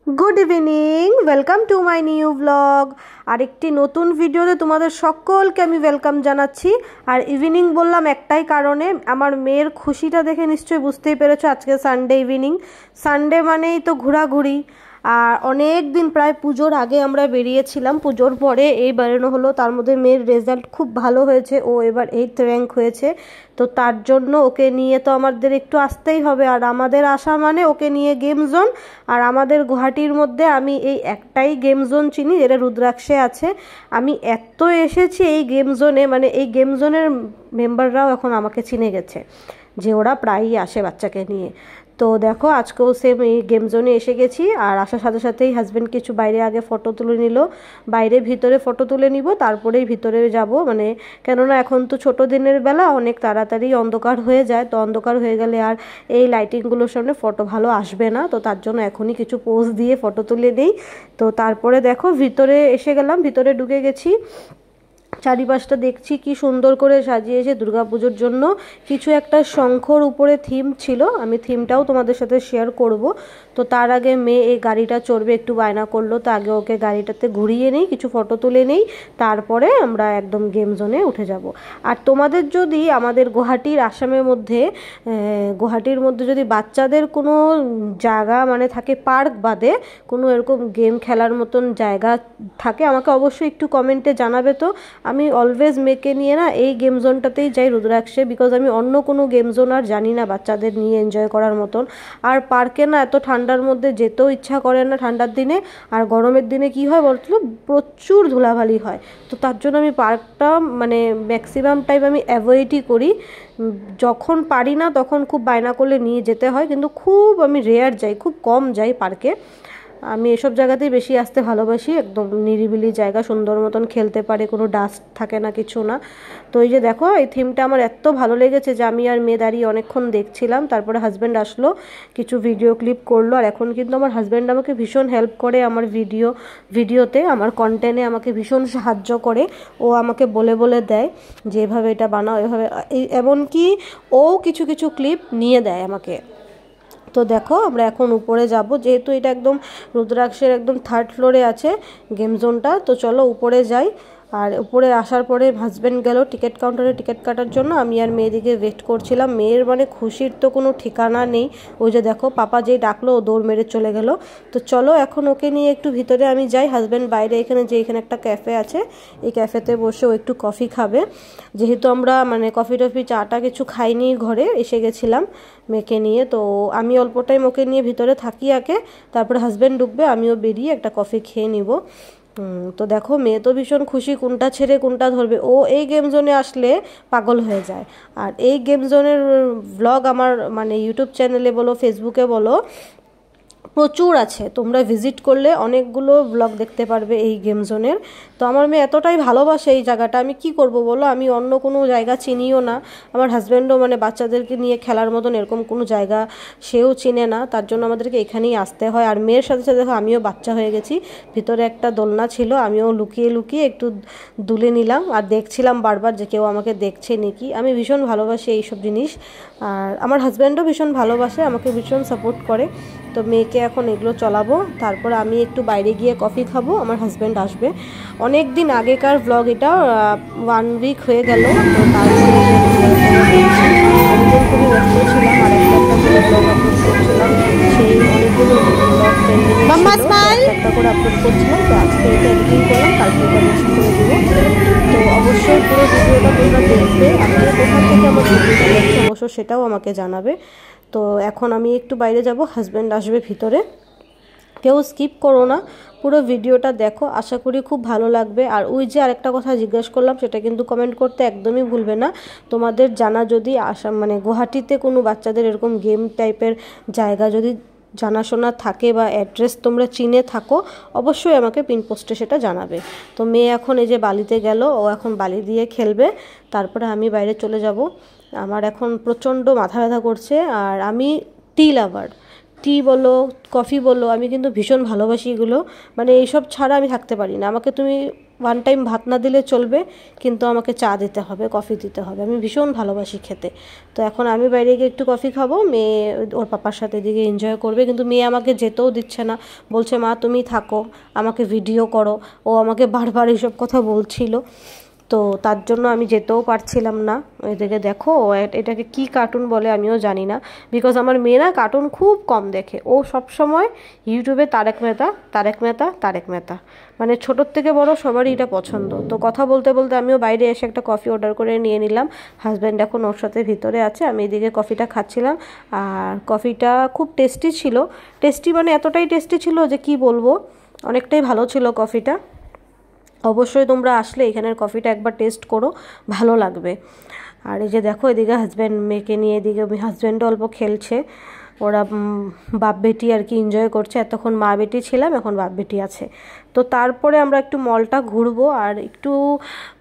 Good evening welcome to my new blog और एक नतून भिडियोते तुम्हारे सकलके आमी वेलकम जानाच्छि। और इवनिंग बोललाम एकटाई कारणे आमार मेयेर खुशिटा देखे निश्चयई बुझतेई पेरेछो। आजके सानडे इवनिंग, सानडे मानेई तो घोराघुरी। और अनेक दिन प्राय पुजोर आगे आमरा बेरिয়েছিলাম, पुजोर परे এই বেরোনো হলো। তার মধ্যে মেয়ের রেজাল্ট খুব ভালো হয়েছে, ও এবার 8th র্যাঙ্ক হয়েছে। তো তার জন্য ওকে নিয়ে তো আমাদের একটু আসতেই হবে। আর আমাদের আসা মানে ওকে নিয়ে গেম জোন। আর আমাদের গুয়াহাটির মধ্যে আমি এই একটাই গেম জোন চিনি, যেটা রুদ্রাক্ষে আছে। আমি এত এসেছি এই গেম জোনে, মানে এই গেম জোনের মেম্বাররাও এখন আমাকে চিনে গেছে যে ওরা প্রায়ই আসে বাচ্চাকে নিয়ে। তো দেখো আজকেও সেম এই গেম জোনে এসে গেছি। আর আসার সাথে সাথেই হাজব্যান্ড কিছু বাইরে আগে ফটো তুলে নিল, বাইরে ভিতরে ফটো তুলে নিব, তারপরেই ভিতরে যাব। মানে কেননা এখন তো ছোট দিনের বেলা, অনেক তাড়াতাড়ি অন্ধকার হয়ে যায়। তো অন্ধকার হয়ে গেলে আর এই লাইটিংগুলোর সামনে ফটো ভালো আসবে না। তো তার জন্য এখনই কিছু পোজ দিয়ে ফটো তুলে নেই। তো তারপরে দেখো ভিতরে এসে গেলাম, ভিতরে ঢুকে গেছি। চারিপাশটা দেখছি কি সুন্দর করে সাজিয়েছে দুর্গাপুজোর জন্য। কিছু একটা শঙ্খর উপরে থিম ছিল, আমি থিমটাও তোমাদের সাথে শেয়ার করব। তো তার আগে মেয়ে এই গাড়িটা চড়বে, একটু বায়না করলো। তো আগে ওকে গাড়িটাতে ঘুরিয়ে নেই, কিছু ফটো তুলে নেই, তারপরে আমরা একদম গেম জোনে উঠে যাব। আর তোমাদের যদি আমাদের গুয়াহাটির আসামের মধ্যে গুয়াহাটির মধ্যে যদি বাচ্চাদের কোনো জায়গা মানে থাকে পার্ক বাদে কোনো এরকম গেম খেলার মতন জায়গা থাকে, আমাকে অবশ্যই একটু কমেন্টে জানাবে। তো আমি অলওয়েজ মেয়েকে নিয়ে না এই গেম জোনটাতেই যাই রুদ্রাক্ষে, বিকজ আমি অন্য কোনো গেম জোন আর জানি না বাচ্চাদের নিয়ে এনজয় করার মতন। আর পার্কে না এত ঠান্ডার মধ্যে যেতেও ইচ্ছা করে না ঠান্ডার দিনে। আর গরমের দিনে কি হয় বলতো, প্রচুর ধুলাবালি হয়। তো তার জন্য আমি পার্কটা মানে ম্যাক্সিমাম টাইম আমি অ্যাভয়েডই করি। যখন পারি না তখন খুব বায়না করলে নিয়ে যেতে হয়, কিন্তু খুব আমি রেয়ার যাই, খুব কম যাই পার্কে। আমি এসব জায়গাতেই বেশি আসতে ভালোবাসি, একদম নিরিবিলি জায়গা, সুন্দর মতন খেলতে পারে, কোনো ডাস্ট থাকে না, কিছু না। তো এই যে দেখো এই থিমটা আমার এত ভালো লেগেছে যে আমি আর মেয়ে দাঁড়িয়ে অনেকক্ষণ দেখছিলাম। তারপরে হাজব্যান্ড আসলো, কিছু ভিডিও ক্লিপ করলো। আর এখন কিন্তু আমার হাজব্যান্ড আমাকে ভীষণ হেল্প করে, আমার ভিডিওতে আমার কন্টেন্টে আমাকে ভীষণ সাহায্য করে। ও আমাকে বলে বলে দেয় যে এভাবে এটা বানাও, এভাবে, এমনকি ও কিছু কিছু ক্লিপ নিয়ে দেয় আমাকে। তো দেখো আমরা এখন উপরে যাব, যেহেতু এটা একদম রুদ্রাক্ষের একদম 3rd ফ্লোরে আছে গেম জোনটা। তো চলো উপরে যাই। আর উপরে আসার পরে হাজব্যান্ড গেল টিকিট কাউন্টারে টিকিট কাটার জন্য, আমি আর মেয়েদিকে ওয়েট করছিলাম। মেয়ের মানে খুশির তো কোনো ঠিকানা নেই। ওই যে দেখো পাপা যেই ডাকলো ও দৌড় মেরে চলে গেল। তো চলো এখন ওকে নিয়ে একটু ভিতরে আমি যাই। হাজব্যান্ড বাইরে এখানে একটা ক্যাফে আছে, এই ক্যাফেতে বসে ও একটু কফি খাবে। যেহেতু আমরা মানে কফি টফি চাটা কিছু খাইনি, ঘরে এসে গেছিলাম মেয়েকে নিয়ে। তো আমি অল্প টাইম ওকে নিয়ে ভিতরে থাকি আগে, তারপরে হাজব্যান্ড ঢুকবে, আমিও বেরিয়ে একটা কফি খেয়ে নিব। তো দেখো মেয়ে তো ভীষণ খুশি, কোনটা ছেড়ে কোনটা ধরবে। ও এই গেম জোনে আসলে পাগল হয়ে যায়। আর এই গেম জোনের ব্লগ আমার মানে ইউটিউব চ্যানেলে বলো, ফেসবুকে বলো, প্রচুর আছে। তোমরা ভিজিট করলে অনেকগুলো ব্লগ দেখতে পারবে এই গেম জোনের। তো আমার মেয়ে এতটাই ভালোবাসে এই জায়গাটা, আমি কি করব বলো, আমি অন্য কোনো জায়গা চিনিও না। আমার হাজব্যান্ডও মানে বাচ্চাদেরকে নিয়ে খেলার মতন এরকম কোনো জায়গা সেও চিনে না, তার জন্য আমাদেরকে এখানেই আসতে হয়। আর মেয়ের সাথে সাথে দেখো আমিও বাচ্চা হয়ে গেছি। ভিতরে একটা দোলনা ছিল, আমিও লুকিয়ে লুকিয়ে একটু দুলে নিলাম আর দেখছিলাম বারবার যে কেউ আমাকে দেখছে নাকি। আমি ভীষণ ভালোবাসি এইসব জিনিস। আর আমার হাজব্যান্ডও ভীষণ ভালোবাসে, আমাকে ভীষণ সাপোর্ট করে। তো মেয়েকে এখন এগুলো চলাবো, তারপর আমি একটু বাইরে গিয়ে কফি খাবো, আমার হাজব্যান্ড আসবে। অনেক দিন আগেকার ব্লগ এটা, 1 উইক হয়ে গেল। তো তারপরে অনেকদিন খুবই ব্যস্ত ছিলাম, আর একটা করে ব্লগ আপলোড করছিলাম। সেই অনেকগুলো ব্লগ একটা করে আপলোড করছিলাম। তো আজকে এটা এডিটিং করলাম, কালকে এটা পোস্ট করে দেবো। তো অবশ্যই পুরো ভিডিওটা তোমরা দেখবে। আপনি কোথা থেকে আমার ভিডিওটা দেখছো অবশ্যই সেটাও আমাকে জানাবে। তো এখন আমি একটু বাইরে যাব, হাজব্যান্ড আসবে ভিতরে। কেউ স্কিপ করো না, পুরো ভিডিওটা দেখো, আশা করি খুব ভালো লাগবে। আর ওই যে আরেকটা কথা জিজ্ঞেস করলাম, সেটা কিন্তু কমেন্ট করতে একদমই ভুলবে না। তোমাদের জানা যদি আসাম মানে গুয়াহাটিতে কোনো বাচ্চাদের এরকম গেম টাইপের জায়গা যদি জানাশোনা থাকে বা অ্যাড্রেস তোমরা চিনে থাকো, অবশ্যই আমাকে পিন পোস্টে সেটা জানাবে। তো মেয়ে এখন এই যে বালিতে গেল, ও এখন বালি দিয়ে খেলবে, তারপরে আমি বাইরে চলে যাব। আমার এখন প্রচণ্ড মাথা ব্যথা করছে। আর আমি টি বলো কফি বলো, আমি কিন্তু ভীষণ ভালোবাসি এগুলো। মানে এইসব ছাড়া আমি থাকতে পারি না। আমাকে তুমি ওয়ান টাইম ভাত না দিলে চলবে, কিন্তু আমাকে চা দিতে হবে, কফি দিতে হবে। আমি ভীষণ ভালোবাসি খেতে। তো এখন আমি বাইরে গিয়ে একটু কফি খাবো, মেয়ে ওর পাপার সাথে এদিকে এনজয় করবে। কিন্তু মেয়ে আমাকে যেতেও দিচ্ছে না, বলছে মা তুমি থাকো, আমাকে ভিডিও করো। ও আমাকে বারবার এইসব কথা বলছিল, তো তার জন্য আমি যেতেও পারছিলাম না। এদিকে দেখো এটাকে কি কার্টুন বলে আমিও জানি না, বিকজ আমার মেয়ে না কার্টুন খুব কম দেখে। ও সব সময় ইউটিউবে তারক মেহতা তারক মেহতা তারক মেহতা, মানে ছোটোর থেকে বড় সবারই এটা পছন্দ। তো কথা বলতে বলতে আমিও বাইরে এসে একটা কফি অর্ডার করে নিয়ে নিলাম। হাজব্যান্ড এখন ওর সাথে ভিতরে আছে, আমি এদিকে কফিটা খাচ্ছিলাম। আর কফিটা খুব টেস্টি ছিল। টেস্টি মানে এতটাই টেস্টি ছিল যে কি বলবো, অনেকটাই ভালো ছিল কফিটা। অবশ্যই তোমরা আসলে এখানের কফিটা একবার টেস্ট করো, ভালো লাগবে। আর এই যে দেখো এদিকে হাজব্যান্ড মেয়েকে নিয়ে, এদিকে হাজব্যান্ডও অল্প খেলছে। ওরা বাপ বেটি আর কি এনজয় করছে। এতক্ষণ মা বেটি ছিলাম, এখন বাপ বেটি আছে। তো তারপরে আমরা একটু মলটা ঘুরবো, আর একটু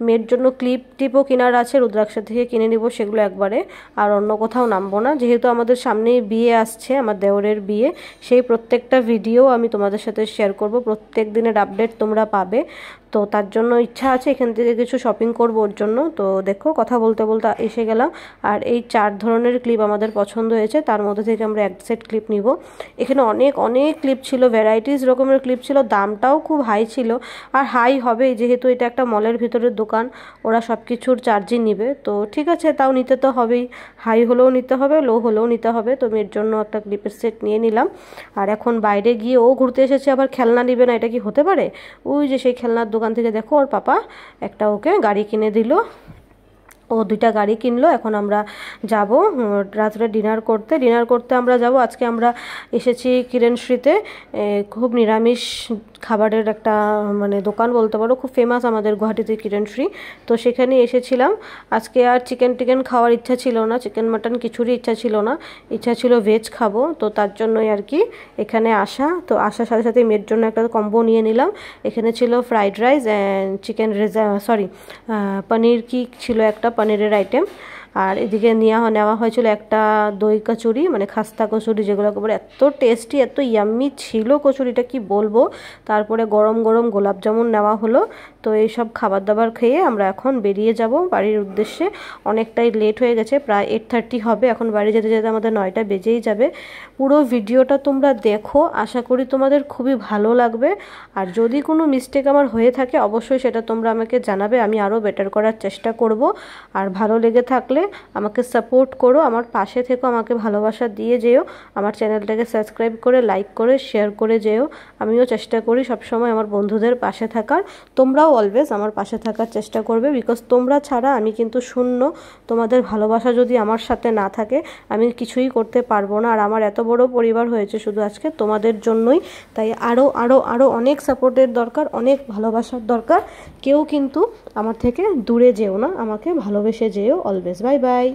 মেয়ের জন্য ক্লিপ টিপও কেনার আছে, রুদ্রাক্ষা থেকে কিনে নিব সেগুলো একবারে। আর অন্য কোথাও নামবো না, যেহেতু আমাদের সামনেই বিয়ে আসছে, আমার দেওরের বিয়ে। সেই প্রত্যেকটা ভিডিও আমি তোমাদের সাথে শেয়ার করব, প্রত্যেক দিনের আপডেট তোমরা পাবে। তো তার জন্য ইচ্ছা আছে এখান থেকে কিছু শপিং করবো ওর জন্য। তো দেখো কথা বলতে বলতে এসে গেলাম। আর এই 4 ধরনের ক্লিপ আমাদের পছন্দ হয়েছে, তার মধ্যে থেকে আমরা এক সেট ক্লিপ নিব। এখানে অনেক অনেক ক্লিপ ছিল, ভ্যারাইটিস রকমের ক্লিপ ছিল, দামটাও খুব হাই ছিল। আর হাই হবেই, যেহেতু এটা একটা মলের ভিতরের দোকান, ওরা সব কিছুর চার্জই নিবে। তো ঠিক আছে, তাও নিতে তো হবেই, হাই হলেও নিতে হবে, লো হলেও নিতে হবে। তো মেয়ের জন্য একটা ক্লিপের সেট নিয়ে নিলাম। আর এখন বাইরে গিয়ে ও ঘুরতে এসেছে, আবার খেলনা নিবে না, এটা কি হতে পারে? ওই যে সেই খেলনার দোকান থেকে দেখো ওর পাপা একটা ওকে গাড়ি কিনে দিল, ও 2টা গাড়ি কিনলো। এখন আমরা যাব রাত্রে ডিনার করতে আমরা যাব। আজকে আমরা এসেছি কিরণশ্রীতে, খুব নিরামিষ খাবারের একটা মানে দোকান বলতে পারো, খুব ফেমাস আমাদের গুয়াহাটিতে কিরণশ্রী। তো সেখানে এসেছিলাম। আজকে আর চিকেন খাওয়ার ইচ্ছা ছিল না, চিকেন মাটন কিছুরই ইচ্ছা ছিল না, ইচ্ছা ছিল ভেজ খাবো। তো তার জন্যই আর কি এখানে আসা। তো আসার সাথে সাথে মেয়ের জন্য একটা কম্বো নিয়ে নিলাম। এখানে ছিল ফ্রাইড রাইস অ্যান্ড চিকেন পনির কি ছিল, একটা পনিরের আইটেম। আর এদিকে নেওয়া হয়েছিল একটা দই কচুরি, মানে খাস্তা কচুরি যেগুলো করে, এত টেস্টি এত ইয়াম্মি ছিল কচুরিটা কি বলবো। তারপরে গরম গরম গোলাপ জামুন নেওয়া হলো। তো এইসব খাবার দাবার খেয়ে আমরা এখন বেরিয়ে যাব বাড়ির উদ্দেশ্যে। অনেকটাই লেট হয়ে গেছে, প্রায় 8:30 হবে। এখন বাড়ি যেতে যেতে আমাদের 9টা বেজেই যাবে। পুরো ভিডিওটা তোমরা দেখো, আশা করি তোমাদের খুবই ভালো লাগবে। আর যদি কোনো মিস্টেক আমার হয়ে থাকে অবশ্যই সেটা তোমরা আমাকে জানাবে, আমি আরও বেটার করার চেষ্টা করব। আর ভালো লেগে থাকলে আমাকে সাপোর্ট করো, আমার পাশে থেকো, আমাকে ভালোবাসা দিয়ে যেও। আমার চ্যানেলটাকে সাবস্ক্রাইব করে লাইক করে শেয়ার করে যেও। আমিও চেষ্টা করি সবসময় আমার বন্ধুদের পাশে থাকার, তোমরাও অলওয়েজ আমার পাশে থাকার চেষ্টা করবে, বিকজ তোমরা ছাড়া আমি কিন্তু শূন্য। তোমাদের ভালোবাসা যদি আমার সাথে না থাকে আমি কিছুই করতে পারবো না। আর আমার এত বড় পরিবার হয়েছে শুধু আজকে তোমাদের জন্যই। তাই আরও আরও আরও অনেক সাপোর্টের দরকার, অনেক ভালোবাসার দরকার। কেউ কিন্তু আমার থেকে দূরে যেও না, আমাকে ভালোবেসে যেও অলওয়েজ। Bye bye.